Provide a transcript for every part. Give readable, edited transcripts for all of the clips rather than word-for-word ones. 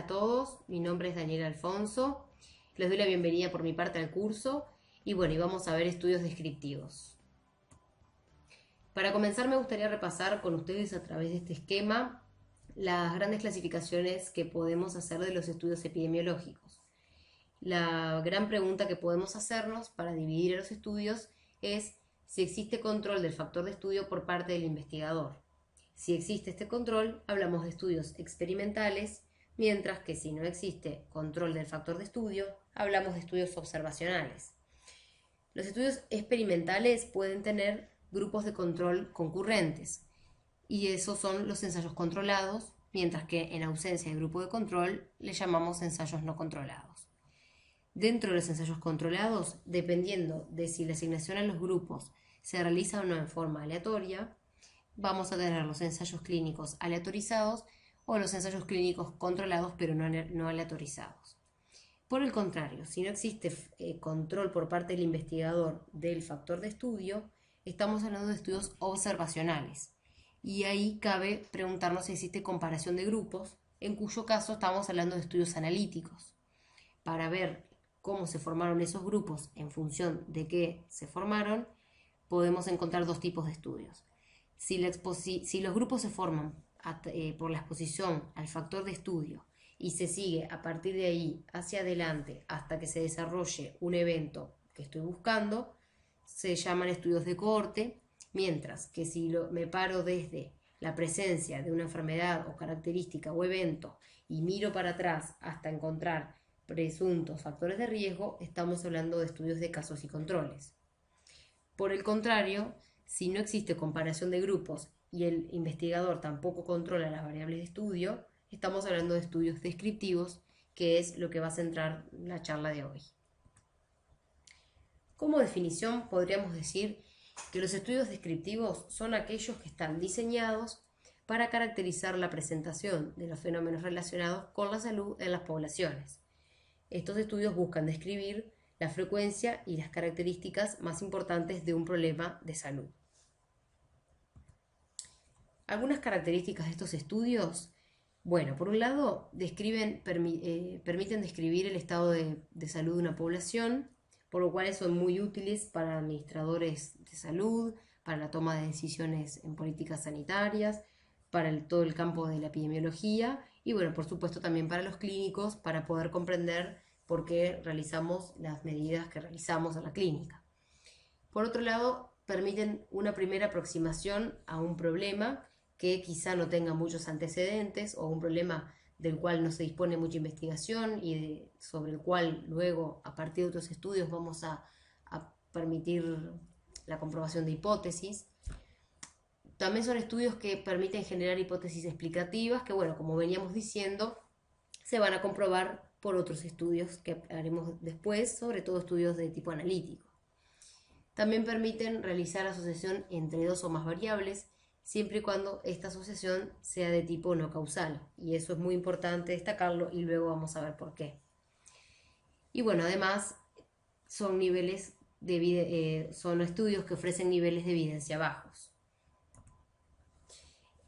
a todos, mi nombre es Daniela Alfonso, les doy la bienvenida por mi parte al curso y bueno, y vamos a ver estudios descriptivos. Para comenzar me gustaría repasar con ustedes a través de este esquema las grandes clasificaciones que podemos hacer de los estudios epidemiológicos. La gran pregunta que podemos hacernos para dividir los estudios es si existe control del factor de estudio por parte del investigador. Si existe este control, hablamos de estudios experimentales, mientras que si no existe control del factor de estudio, hablamos de estudios observacionales. Los estudios experimentales pueden tener grupos de control concurrentes, y esos son los ensayos controlados, mientras que en ausencia de grupo de control le llamamos ensayos no controlados. Dentro de los ensayos controlados, dependiendo de si la asignación a los grupos se realiza o no en forma aleatoria, vamos a tener los ensayos clínicos aleatorizados o los ensayos clínicos controlados pero no aleatorizados. Por el contrario, si no existe control por parte del investigador del factor de estudio, estamos hablando de estudios observacionales. Y ahí cabe preguntarnos si existe comparación de grupos, en cuyo caso estamos hablando de estudios analíticos, para ver cómo se formaron esos grupos en función de qué se formaron. Podemos encontrar dos tipos de estudios. Si los grupos se forman por la exposición al factor de estudio y se sigue a partir de ahí hacia adelante hasta que se desarrolle un evento que estoy buscando, se llaman estudios de cohorte, mientras que si me paro desde la presencia de una enfermedad o característica o evento y miro para atrás hasta encontrar presuntos factores de riesgo, estamos hablando de estudios de casos y controles. Por el contrario, si no existe comparación de grupos y el investigador tampoco controla las variables de estudio, estamos hablando de estudios descriptivos, que es lo que va a centrar la charla de hoy. Como definición, podríamos decir que los estudios descriptivos son aquellos que están diseñados para caracterizar la presentación de los fenómenos relacionados con la salud en las poblaciones. Estos estudios buscan describir la frecuencia y las características más importantes de un problema de salud. Algunas características de estos estudios, bueno, por un lado, permiten describir el estado de salud de una población, por lo cual son muy útiles para administradores de salud, para la toma de decisiones en políticas sanitarias, para todo el campo de la epidemiología y, bueno, por supuesto también para los clínicos, para poder comprender por qué realizamos las medidas que realizamos en la clínica. Por otro lado, permiten una primera aproximación a un problema que quizá no tenga muchos antecedentes o un problema del cual no se dispone mucha investigación y sobre el cual luego, a partir de otros estudios, vamos a permitir la comprobación de hipótesis. También son estudios que permiten generar hipótesis explicativas que, bueno, como veníamos diciendo, se van a comprobar por otros estudios que haremos después, sobre todo estudios de tipo analítico. También permiten realizar asociación entre dos o más variables, siempre y cuando esta asociación sea de tipo no causal, y eso es muy importante destacarlo y luego vamos a ver por qué. Y bueno, además son son estudios que ofrecen niveles de evidencia bajos.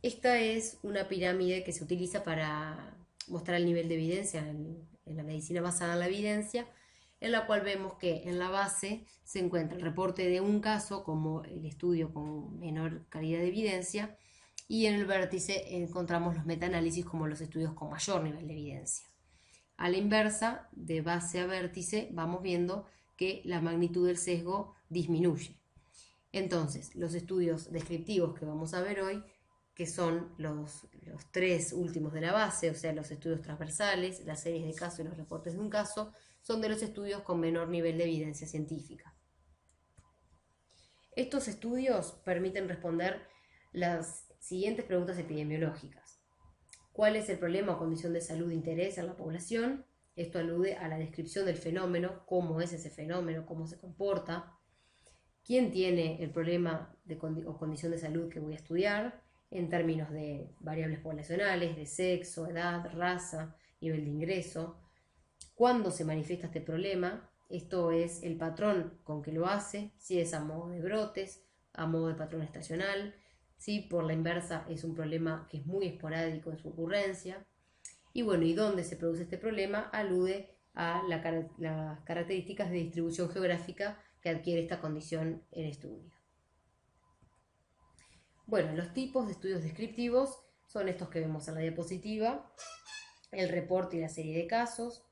Esta es una pirámide que se utiliza para mostrar el nivel de evidencia en la medicina basada en la evidencia, en la cual vemos que en la base se encuentra el reporte de un caso como el estudio con menor calidad de evidencia, y en el vértice encontramos los metaanálisis como los estudios con mayor nivel de evidencia. A la inversa, de base a vértice, vamos viendo que la magnitud del sesgo disminuye. Entonces, los estudios descriptivos que vamos a ver hoy, que son los tres últimos de la base, o sea, los estudios transversales, las series de casos y los reportes de un caso, son de los estudios con menor nivel de evidencia científica. Estos estudios permiten responder las siguientes preguntas epidemiológicas. ¿Cuál es el problema o condición de salud de interés en la población? Esto alude a la descripción del fenómeno, cómo es ese fenómeno, cómo se comporta. ¿Quién tiene el problema o condición de salud que voy a estudiar? En términos de variables poblacionales, de sexo, edad, raza, nivel de ingreso. ¿Cuándo se manifiesta este problema? Esto es el patrón con que lo hace, si es a modo de brotes, a modo de patrón estacional, si por la inversa es un problema que es muy esporádico en su ocurrencia. Y bueno, ¿y dónde se produce este problema? Alude a las características de distribución geográfica que adquiere esta condición en estudio. Bueno, los tipos de estudios descriptivos son estos que vemos en la diapositiva: el reporte y la serie de casos,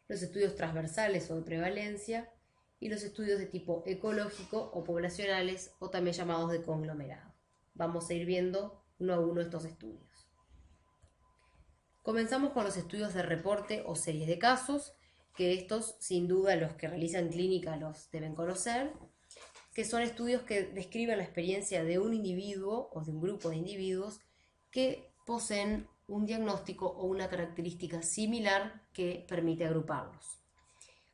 los estudios transversales o de prevalencia, y los estudios de tipo ecológico o poblacionales, o también llamados de conglomerado. Vamos a ir viendo uno a uno estos estudios. Comenzamos con los estudios de reporte o series de casos, que estos, sin duda, los que realizan clínica los deben conocer, que son estudios que describen la experiencia de un individuo o de un grupo de individuos que poseen un diagnóstico o una característica similar que permite agruparlos.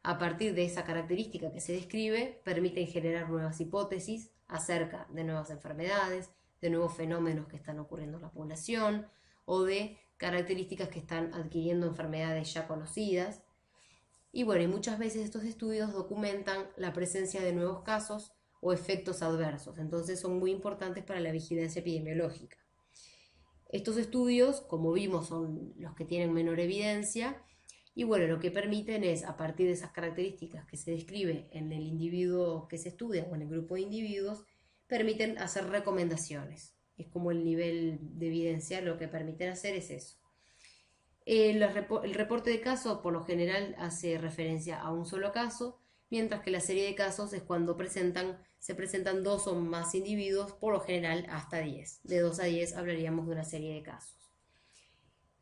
A partir de esa característica que se describe, permiten generar nuevas hipótesis acerca de nuevas enfermedades, de nuevos fenómenos que están ocurriendo en la población o de características que están adquiriendo enfermedades ya conocidas. Y bueno, y muchas veces estos estudios documentan la presencia de nuevos casos o efectos adversos, entonces son muy importantes para la vigilancia epidemiológica. Estos estudios, como vimos, son los que tienen menor evidencia y bueno, lo que permiten es, a partir de esas características que se describe en el individuo que se estudia o en el grupo de individuos, permiten hacer recomendaciones. Es como el nivel de evidencia, lo que permiten hacer es eso. El reporte de casos por lo general hace referencia a un solo caso, mientras que la serie de casos es cuando se presentan 2 o más individuos, por lo general hasta 10. De 2 a 10 hablaríamos de una serie de casos.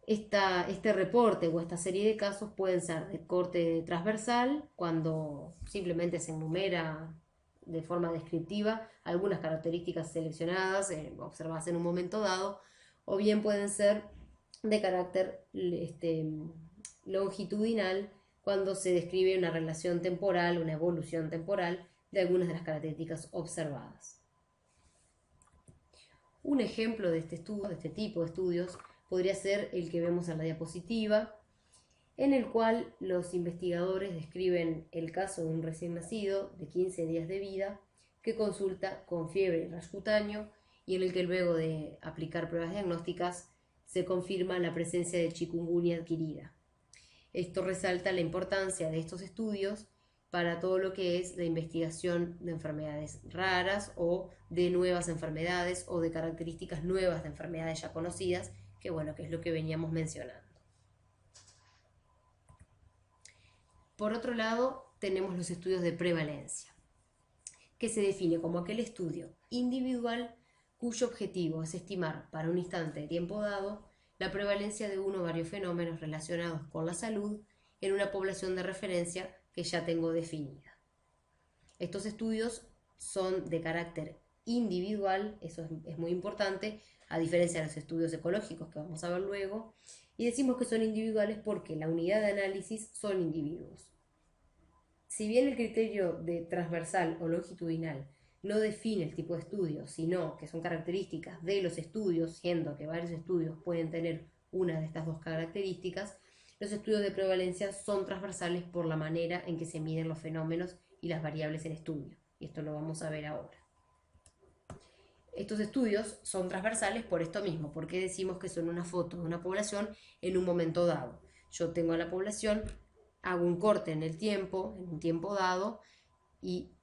Este reporte o esta serie de casos pueden ser de corte transversal, cuando simplemente se enumera de forma descriptiva algunas características seleccionadas, observadas en un momento dado, o bien pueden ser de carácter longitudinal, cuando se describe una relación temporal, una evolución temporal de algunas de las características observadas. Un ejemplo de este tipo de estudios podría ser el que vemos en la diapositiva, en el cual los investigadores describen el caso de un recién nacido de 15 días de vida que consulta con fiebre y rash cutáneo, y en el que luego de aplicar pruebas diagnósticas se confirma la presencia de chikungunya adquirida. Esto resalta la importancia de estos estudios para todo lo que es la investigación de enfermedades raras o de nuevas enfermedades o de características nuevas de enfermedades ya conocidas, que bueno, que es lo que veníamos mencionando. Por otro lado, tenemos los estudios de prevalencia, que se define como aquel estudio individual cuyo objetivo es estimar para un instante de tiempo dado la prevalencia de uno o varios fenómenos relacionados con la salud en una población de referencia que ya tengo definida. Estos estudios son de carácter individual, eso es muy importante, a diferencia de los estudios ecológicos que vamos a ver luego, y decimos que son individuales porque la unidad de análisis son individuos. Si bien el criterio de transversal o longitudinal no define el tipo de estudio, sino que son características de los estudios, siendo que varios estudios pueden tener una de estas dos características, los estudios de prevalencia son transversales por la manera en que se miden los fenómenos y las variables en estudio. Y esto lo vamos a ver ahora. Estos estudios son transversales por esto mismo, porque decimos que son una foto de una población en un momento dado. Yo tengo a la población, hago un corte en el tiempo, en un tiempo dado, y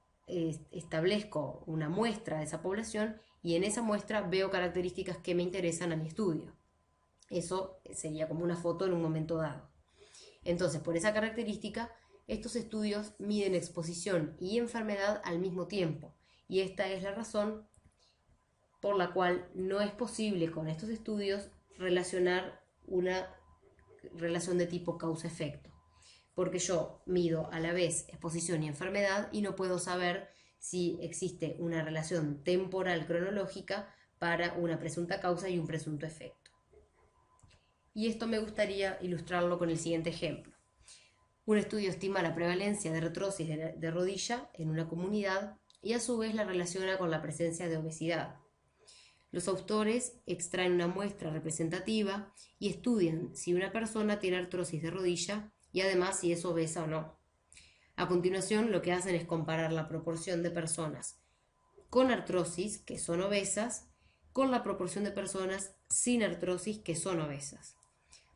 establezco una muestra de esa población, y en esa muestra veo características que me interesan a mi estudio. Eso sería como una foto en un momento dado. Entonces, por esa característica, estos estudios miden exposición y enfermedad al mismo tiempo, y esta es la razón por la cual no es posible con estos estudios relacionar una relación de tipo causa-efecto, porque yo mido a la vez exposición y enfermedad y no puedo saber si existe una relación temporal cronológica para una presunta causa y un presunto efecto. Y esto me gustaría ilustrarlo con el siguiente ejemplo. Un estudio estima la prevalencia de artrosis de rodilla en una comunidad y a su vez la relaciona con la presencia de obesidad. Los autores extraen una muestra representativa y estudian si una persona tiene artrosis de rodilla y además si es obesa o no. A continuación, lo que hacen es comparar la proporción de personas con artrosis que son obesas con la proporción de personas sin artrosis que son obesas.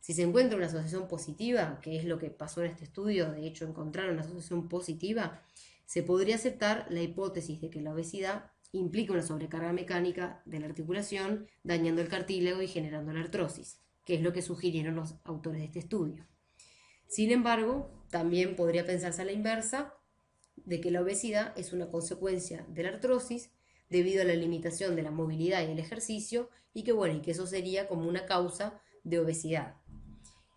Si se encuentra una asociación positiva, que es lo que pasó en este estudio, de hecho encontraron una asociación positiva, se podría aceptar la hipótesis de que la obesidad implica una sobrecarga mecánica de la articulación, dañando el cartílago y generando la artrosis, que es lo que sugirieron los autores de este estudio. Sin embargo, también podría pensarse a la inversa, de que la obesidad es una consecuencia de la artrosis debido a la limitación de la movilidad y el ejercicio, y que eso sería como una causa de obesidad.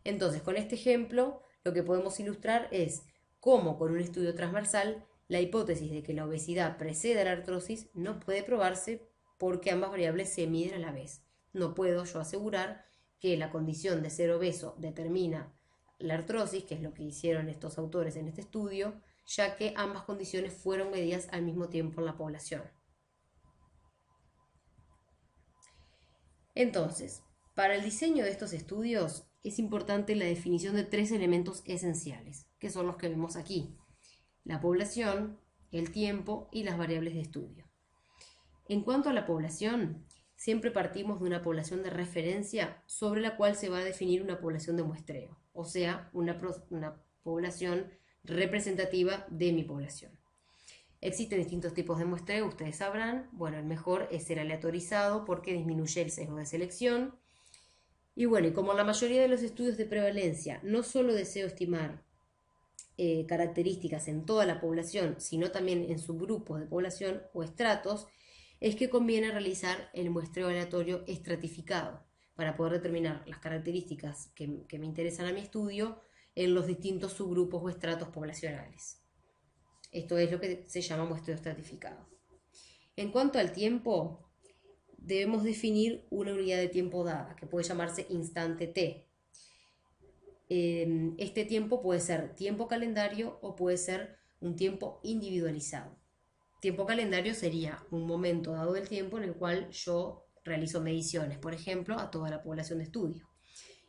Entonces, con este ejemplo, lo que podemos ilustrar es cómo con un estudio transversal la hipótesis de que la obesidad precede a la artrosis no puede probarse porque ambas variables se miden a la vez. No puedo yo asegurar que la condición de ser obeso determina la artrosis, que es lo que hicieron estos autores en este estudio, ya que ambas condiciones fueron medidas al mismo tiempo en la población. Entonces, para el diseño de estos estudios es importante la definición de 3 elementos esenciales, que son los que vemos aquí: la población, el tiempo y las variables de estudio. En cuanto a la población, siempre partimos de una población de referencia sobre la cual se va a definir una población de muestreo, o sea, una población representativa de mi población. Existen distintos tipos de muestreo, ustedes sabrán. Bueno, el mejor es el aleatorizado porque disminuye el sesgo de selección. Y como la mayoría de los estudios de prevalencia no solo deseo estimar características en toda la población, sino también en subgrupos de población o estratos, es que conviene realizar el muestreo aleatorio estratificado para poder determinar las características que me interesan a mi estudio en los distintos subgrupos o estratos poblacionales. Esto es lo que se llama muestreo estratificado. En cuanto al tiempo, debemos definir una unidad de tiempo dada, que puede llamarse instante t. Este tiempo puede ser tiempo calendario o puede ser un tiempo individualizado. Tiempo calendario sería un momento dado del tiempo en el cual yo realizo mediciones, por ejemplo, a toda la población de estudio.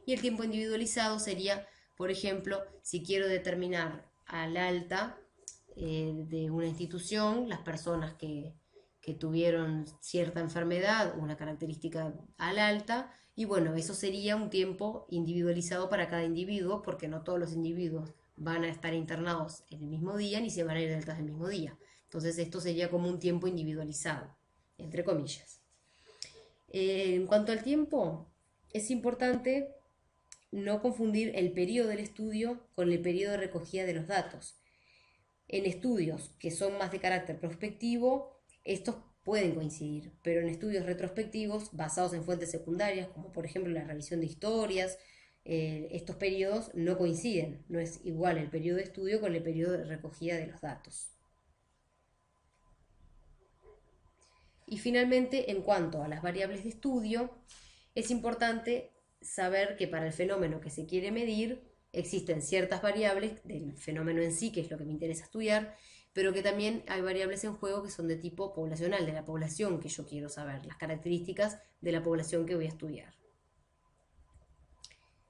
Y el tiempo individualizado sería, por ejemplo, si quiero determinar al alta de una institución, las personas que tuvieron cierta enfermedad, una característica al alta, y eso sería un tiempo individualizado para cada individuo, porque no todos los individuos van a estar internados en el mismo día ni se van a ir de altas el mismo día. Entonces esto sería como un tiempo individualizado, entre comillas. En cuanto al tiempo, es importante no confundir el periodo del estudio con el periodo de recogida de los datos. En estudios que son más de carácter prospectivo, estos pueden coincidir, pero en estudios retrospectivos basados en fuentes secundarias, como por ejemplo la revisión de historias, estos periodos no coinciden, no es igual el periodo de estudio con el periodo de recogida de los datos. Y finalmente, en cuanto a las variables de estudio, es importante saber que para el fenómeno que se quiere medir existen ciertas variables del fenómeno en sí, que es lo que me interesa estudiar, pero que también hay variables en juego que son de tipo poblacional, de la población que yo quiero saber, las características de la población que voy a estudiar.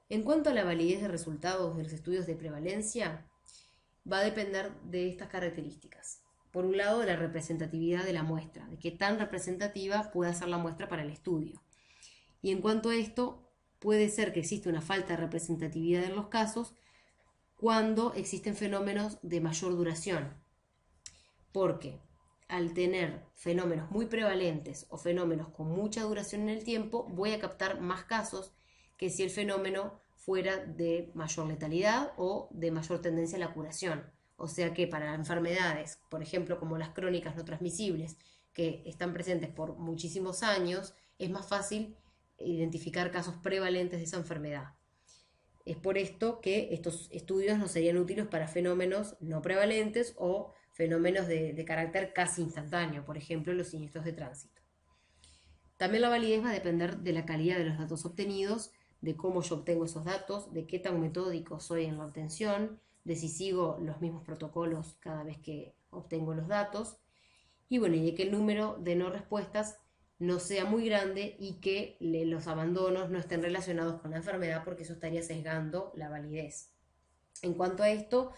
En cuanto a la validez de resultados de los estudios de prevalencia, va a depender de estas características. Por un lado, de la representatividad de la muestra, de qué tan representativa puede ser la muestra para el estudio. Y en cuanto a esto, puede ser que exista una falta de representatividad en los casos cuando existen fenómenos de mayor duración. Porque al tener fenómenos muy prevalentes o fenómenos con mucha duración en el tiempo, voy a captar más casos que si el fenómeno fuera de mayor letalidad o de mayor tendencia a la curación. O sea que para enfermedades, por ejemplo, como las crónicas no transmisibles, que están presentes por muchísimos años, es más fácil identificar casos prevalentes de esa enfermedad. Es por esto que estos estudios no serían útiles para fenómenos no prevalentes o fenómenos de carácter casi instantáneo, por ejemplo, los siniestros de tránsito. También la validez va a depender de la calidad de los datos obtenidos, de cómo yo obtengo esos datos, de qué tan metódico soy en la obtención, de si sigo los mismos protocolos cada vez que obtengo los datos, y de que el número de no respuestas no sea muy grande y que los abandonos no estén relacionados con la enfermedad, porque eso estaría sesgando la validez. En cuanto a esto,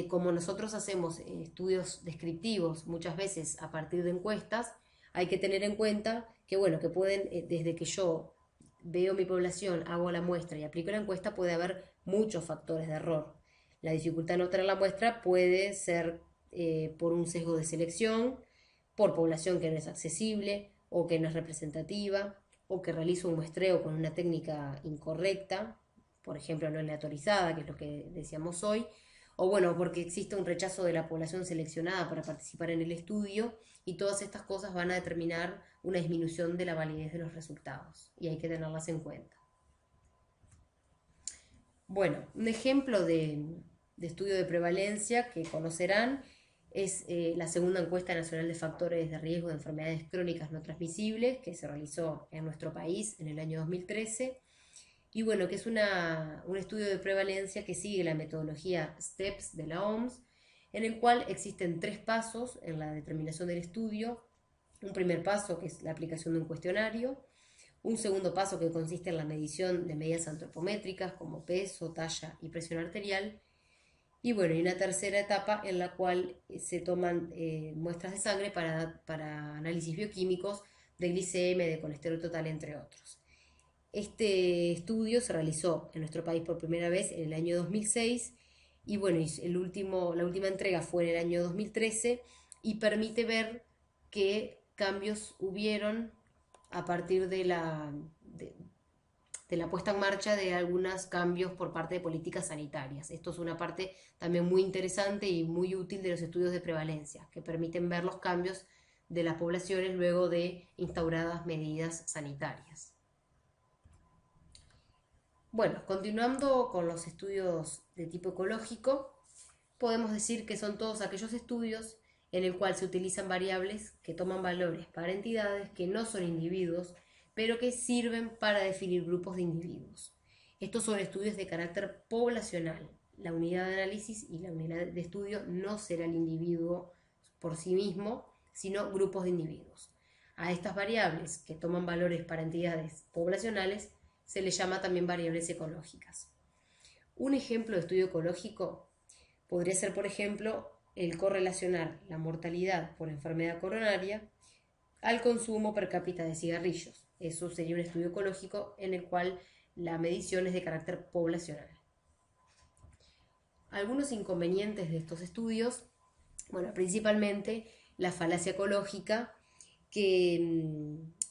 como nosotros hacemos estudios descriptivos muchas veces a partir de encuestas, hay que tener en cuenta que, que pueden, desde que yo veo mi población, hago la muestra y aplico la encuesta, puede haber muchos factores de error. La dificultad en obtener la muestra puede ser por un sesgo de selección, por población que no es accesible o que no es representativa, o que realizo un muestreo con una técnica incorrecta, por ejemplo no aleatorizada, que es lo que decíamos hoy, o bueno, porque existe un rechazo de la población seleccionada para participar en el estudio, y todas estas cosas van a determinar una disminución de la validez de los resultados, y hay que tenerlas en cuenta. Bueno, un ejemplo de estudio de prevalencia que conocerán es la segunda encuesta nacional de factores de riesgo de enfermedades crónicas no transmisibles que se realizó en nuestro país en el año 2013. Y bueno, que es un estudio de prevalencia que sigue la metodología STEPS de la OMS, en el cual existen 3 pasos en la determinación del estudio. Un primer paso, que es la aplicación de un cuestionario. Un segundo paso, que consiste en la medición de medidas antropométricas como peso, talla y presión arterial. Y bueno, y una tercera etapa en la cual se toman muestras de sangre para análisis bioquímicos de glicemia, de colesterol total, entre otros. Este estudio se realizó en nuestro país por primera vez en el año 2006 y bueno, la última entrega fue en el año 2013 y permite ver qué cambios hubieron a partir de la puesta en marcha de algunos cambios por parte de políticas sanitarias. Esto es una parte también muy interesante y muy útil de los estudios de prevalencia, que permiten ver los cambios de las poblaciones luego de instauradas medidas sanitarias. Bueno, continuando con los estudios de tipo ecológico, podemos decir que son todos aquellos estudios en el cual se utilizan variables que toman valores para entidades que no son individuos, pero que sirven para definir grupos de individuos. Estos son estudios de carácter poblacional. La unidad de análisis y la unidad de estudio no será el individuo por sí mismo, sino grupos de individuos. A estas variables que toman valores para entidades poblacionales se les llama también variables ecológicas. Un ejemplo de estudio ecológico podría ser, por ejemplo, el correlacionar la mortalidad por enfermedad coronaria al consumo per cápita de cigarrillos. Eso sería un estudio ecológico en el cual la medición es de carácter poblacional. Algunos inconvenientes de estos estudios, bueno, principalmente la falacia ecológica, que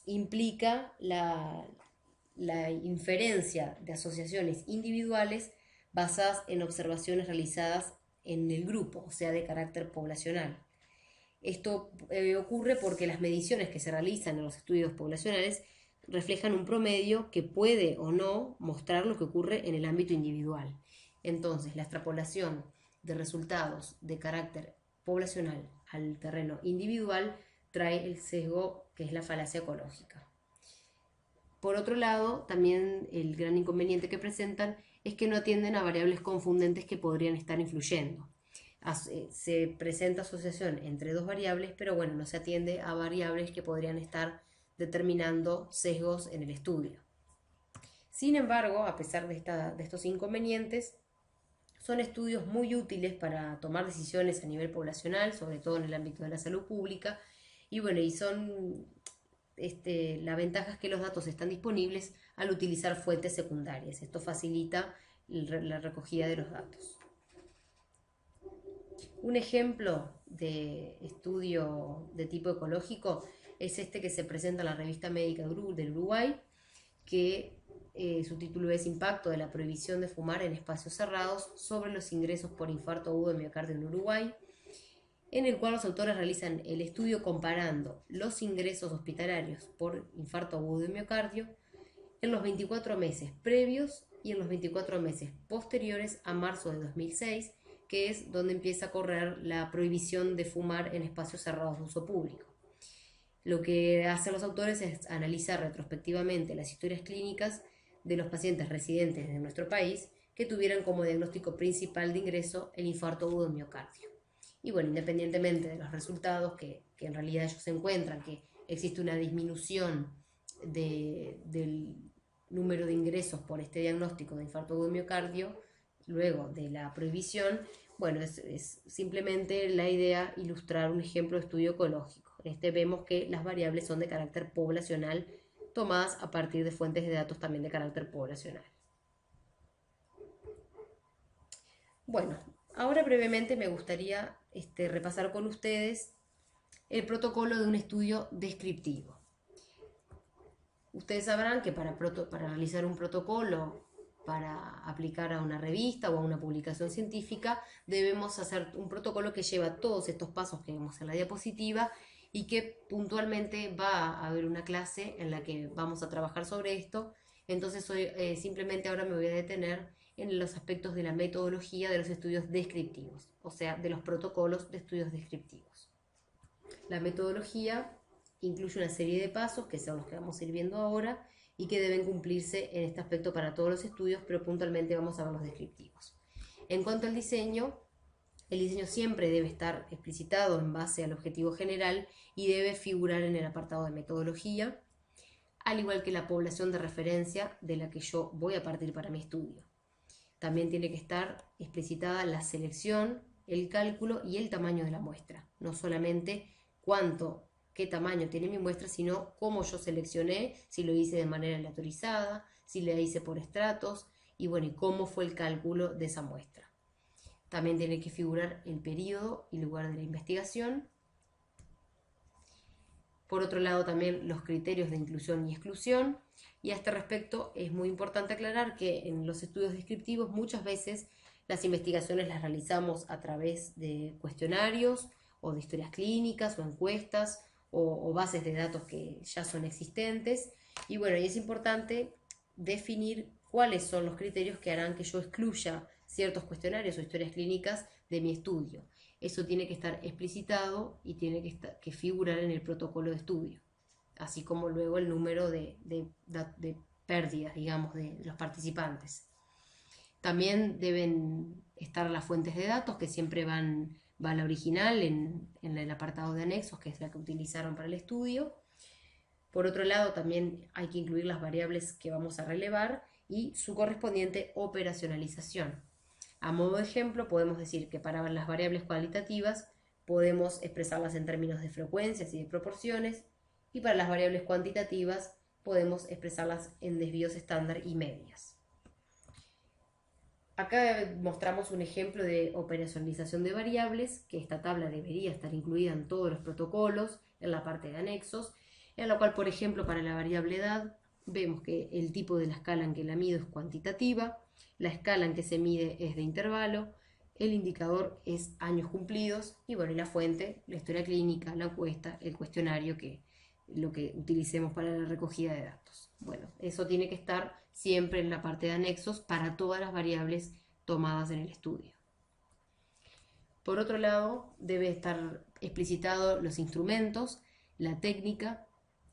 implica la inferencia de asociaciones individuales basadas en observaciones realizadas en el grupo, o sea, de carácter poblacional. Esto ocurre porque las mediciones que se realizan en los estudios poblacionales reflejan un promedio que puede o no mostrar lo que ocurre en el ámbito individual. Entonces, la extrapolación de resultados de carácter poblacional al terreno individual trae el sesgo que es la falacia ecológica. Por otro lado, también el gran inconveniente que presentan es que no atienden a variables confundentes que podrían estar influyendo. Se presenta asociación entre 2 variables, pero bueno, no se atiende a variables que podrían estar determinando sesgos en el estudio. Sin embargo, a pesar de estos inconvenientes, son estudios muy útiles para tomar decisiones a nivel poblacional, sobre todo en el ámbito de la salud pública, y bueno, la ventaja es que los datos están disponibles al utilizar fuentes secundarias. Esto facilita la recogida de los datos. Un ejemplo de estudio de tipo ecológico es este que se presenta en la revista médica del Uruguay, que su título es Impacto de la prohibición de fumar en espacios cerrados sobre los ingresos por infarto agudo de miocardio en Uruguay, en el cual los autores realizan el estudio comparando los ingresos hospitalarios por infarto agudo de miocardio en los 24 meses previos y en los 24 meses posteriores a marzo de 2006, que es donde empieza a correr la prohibición de fumar en espacios cerrados de uso público. Lo que hacen los autores es analizar retrospectivamente las historias clínicas de los pacientes residentes de nuestro país que tuvieran como diagnóstico principal de ingreso el infarto agudo de miocardio. Y bueno, independientemente de los resultados que en realidad ellos encuentran que existe una disminución del número de ingresos por este diagnóstico de infarto agudo de miocardio luego de la prohibición, bueno, es simplemente la idea ilustrar un ejemplo de estudio ecológico. En este vemos que las variables son de carácter poblacional tomadas a partir de fuentes de datos también de carácter poblacional. Bueno, ahora brevemente me gustaría repasar con ustedes el protocolo de un estudio descriptivo. Ustedes sabrán que para realizar un protocolo, para aplicar a una revista o a una publicación científica, debemos hacer un protocolo que lleva todos estos pasos que vemos en la diapositiva y que puntualmente va a haber una clase en la que vamos a trabajar sobre esto. Entonces simplemente ahora me voy a detener en los aspectos de la metodología de los estudios descriptivos, o sea, de los protocolos de estudios descriptivos. La metodología incluye una serie de pasos, que son los que vamos a ir viendo ahora, y que deben cumplirse en este aspecto para todos los estudios, pero puntualmente vamos a ver los descriptivos. En cuanto al diseño, el diseño siempre debe estar explicitado en base al objetivo general y debe figurar en el apartado de metodología, al igual que la población de referencia de la que yo voy a partir para mi estudio. También tiene que estar explicitada la selección, el cálculo y el tamaño de la muestra. No solamente qué tamaño tiene mi muestra, sino cómo yo seleccioné, si lo hice de manera aleatorizada, si la hice por estratos, y bueno, y cómo fue el cálculo de esa muestra. También tiene que figurar el periodo y lugar de la investigación. Por otro lado, también los criterios de inclusión y exclusión. Y a este respecto es muy importante aclarar que en los estudios descriptivos muchas veces las investigaciones las realizamos a través de cuestionarios o de historias clínicas o encuestas o bases de datos que ya son existentes. Y bueno, y es importante definir cuáles son los criterios que harán que yo excluya ciertos cuestionarios o historias clínicas de mi estudio. Eso tiene que estar explicitado y tiene que figurar en el protocolo de estudio, así como luego el número de pérdidas, digamos, de los participantes. También deben estar las fuentes de datos, que siempre va la original en el apartado de anexos, que es la que utilizaron para el estudio. Por otro lado, también hay que incluir las variables que vamos a relevar y su correspondiente operacionalización. A modo de ejemplo, podemos decir que para las variables cualitativas podemos expresarlas en términos de frecuencias y de proporciones, y para las variables cuantitativas podemos expresarlas en desvíos estándar y medias. Acá mostramos un ejemplo de operacionalización de variables, que esta tabla debería estar incluida en todos los protocolos, en la parte de anexos, en la cual, por ejemplo, para la variable edad, vemos que el tipo de la escala en que la mido es cuantitativa, la escala en que se mide es de intervalo, el indicador es años cumplidos, y bueno, y la fuente, la historia clínica, la encuesta, el cuestionario, lo que utilicemos para la recogida de datos. Bueno, eso tiene que estar siempre en la parte de anexos para todas las variables tomadas en el estudio. Por otro lado, debe estar explicitado los instrumentos, la técnica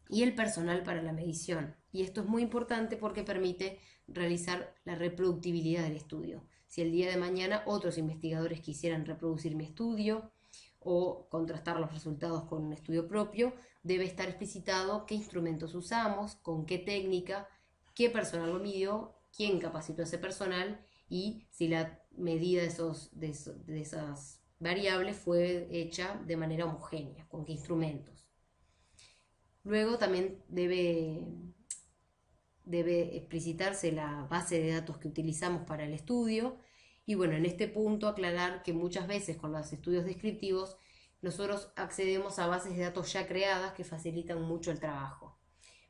y el personal para la medición. Y esto es muy importante porque permite realizar la reproductibilidad del estudio. Si el día de mañana otros investigadores quisieran reproducir mi estudio o contrastar los resultados con un estudio propio, debe estar explicitado qué instrumentos usamos, con qué técnica, qué personal lo midió, quién capacitó a ese personal y si la medida de esas variables fue hecha de manera homogénea, con qué instrumentos. Luego también debe explicitarse la base de datos que utilizamos para el estudio. Y bueno, en este punto aclarar que muchas veces con los estudios descriptivos nosotros accedemos a bases de datos ya creadas que facilitan mucho el trabajo.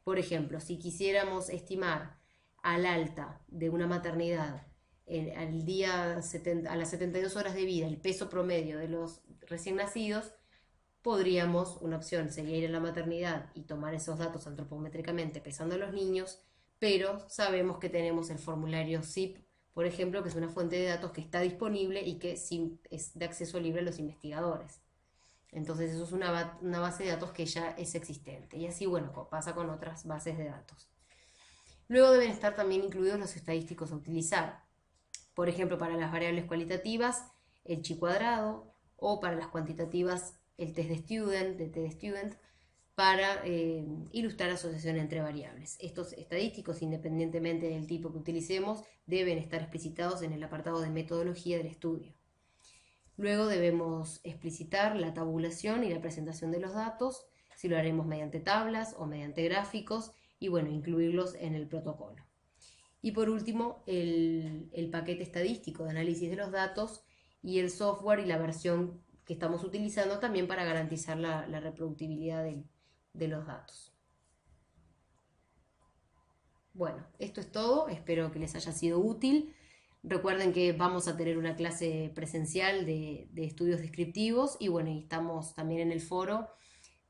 Por ejemplo, si quisiéramos estimar al alta de una maternidad a las 72 horas de vida el peso promedio de los recién nacidos, una opción sería ir a la maternidad y tomar esos datos antropométricamente pesando a los niños, pero sabemos que tenemos el formulario SIP, por ejemplo, que es una fuente de datos que está disponible y que es de acceso libre a los investigadores. Entonces eso es una base de datos que ya es existente. Y así, bueno, pasa con otras bases de datos. Luego deben estar también incluidos los estadísticos a utilizar. Por ejemplo, para las variables cualitativas, el chi cuadrado, o para las cuantitativas, el test de student, para ilustrar asociación entre variables. Estos estadísticos, independientemente del tipo que utilicemos, deben estar explicitados en el apartado de metodología del estudio. Luego debemos explicitar la tabulación y la presentación de los datos, si lo haremos mediante tablas o mediante gráficos, y bueno, incluirlos en el protocolo. Y por último, el paquete estadístico de análisis de los datos y el software y la versión que estamos utilizando también para garantizar la reproductibilidad de los datos. Bueno, esto es todo, espero que les haya sido útil. Recuerden que vamos a tener una clase presencial de estudios descriptivos y bueno, y estamos también en el foro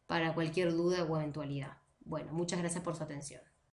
para cualquier duda o eventualidad. Bueno, muchas gracias por su atención.